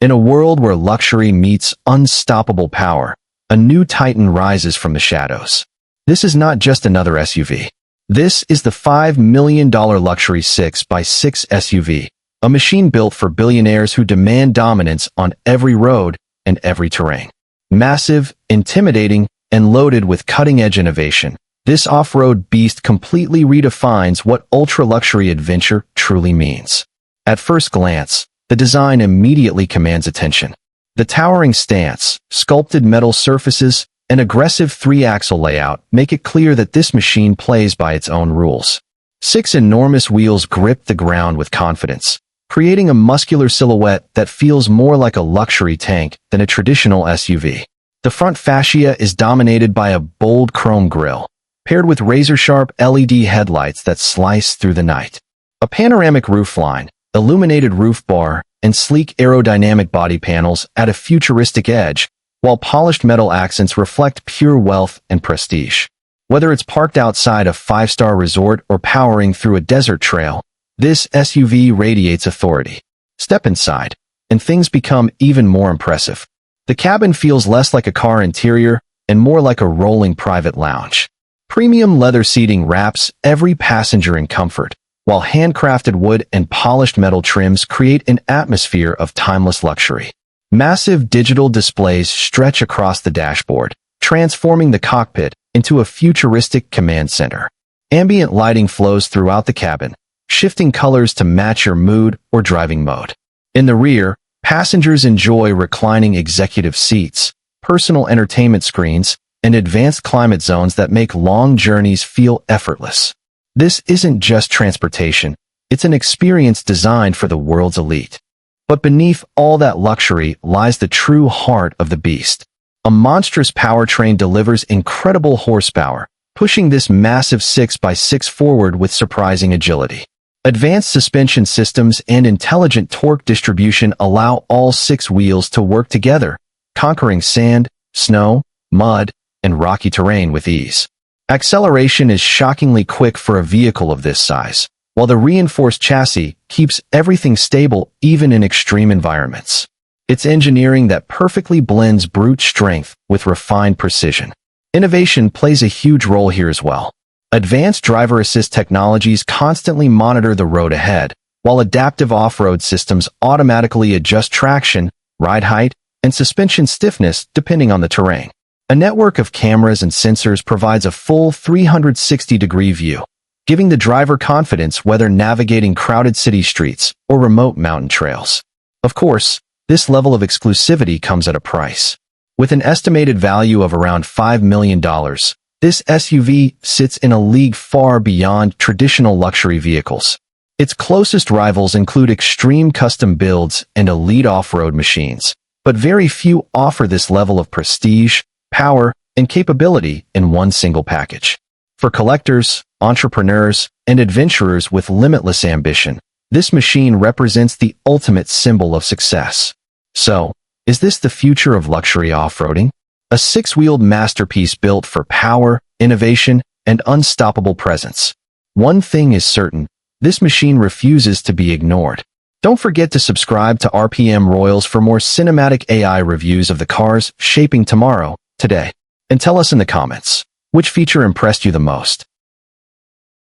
In a world where luxury meets unstoppable power, a new titan rises from the shadows. This is not just another SUV. This is the $5 million luxury 6x6 SUV, a machine built for billionaires who demand dominance on every road and every terrain. Massive, intimidating, and loaded with cutting-edge innovation, this off-road beast completely redefines what ultra-luxury adventure truly means. At first glance, the design immediately commands attention. The towering stance, sculpted metal surfaces, and aggressive three-axle layout make it clear that this machine plays by its own rules. 6 enormous wheels grip the ground with confidence, creating a muscular silhouette that feels more like a luxury tank than a traditional SUV. The front fascia is dominated by a bold chrome grille, paired with razor-sharp LED headlights that slice through the night. A panoramic roofline, illuminated roof bar, and sleek aerodynamic body panels add a futuristic edge, while polished metal accents reflect pure wealth and prestige. Whether it's parked outside a 5-star resort or powering through a desert trail, this SUV radiates authority. Step inside, and things become even more impressive. The cabin feels less like a car interior and more like a rolling private lounge. Premium leather seating wraps every passenger in comfort, while handcrafted wood and polished metal trims create an atmosphere of timeless luxury. Massive digital displays stretch across the dashboard, transforming the cockpit into a futuristic command center. Ambient lighting flows throughout the cabin, shifting colors to match your mood or driving mode. In the rear, passengers enjoy reclining executive seats, personal entertainment screens, and advanced climate zones that make long journeys feel effortless. This isn't just transportation, it's an experience designed for the world's elite. But beneath all that luxury lies the true heart of the beast. A monstrous powertrain delivers incredible horsepower, pushing this massive 6x6 forward with surprising agility. Advanced suspension systems and intelligent torque distribution allow all 6 wheels to work together, conquering sand, snow, mud, and rocky terrain with ease. Acceleration is shockingly quick for a vehicle of this size, while the reinforced chassis keeps everything stable even in extreme environments. It's engineering that perfectly blends brute strength with refined precision. Innovation plays a huge role here as well. Advanced driver assist technologies constantly monitor the road ahead, while adaptive off-road systems automatically adjust traction, ride height, and suspension stiffness depending on the terrain. A network of cameras and sensors provides a full 360-degree view, giving the driver confidence whether navigating crowded city streets or remote mountain trails. Of course, this level of exclusivity comes at a price. With an estimated value of around $5 million, this SUV sits in a league far beyond traditional luxury vehicles. Its closest rivals include extreme custom builds and elite off-road machines, but very few offer this level of prestige, power, and capability in one single package. For collectors, entrepreneurs, and adventurers with limitless ambition, this machine represents the ultimate symbol of success. So, is this the future of luxury off-roading? A 6-wheeled masterpiece built for power, innovation, and unstoppable presence. One thing is certain, this machine refuses to be ignored. Don't forget to subscribe to RPM Royals for more cinematic AI reviews of the cars shaping tomorrow, today. And tell us in the comments, which feature impressed you the most?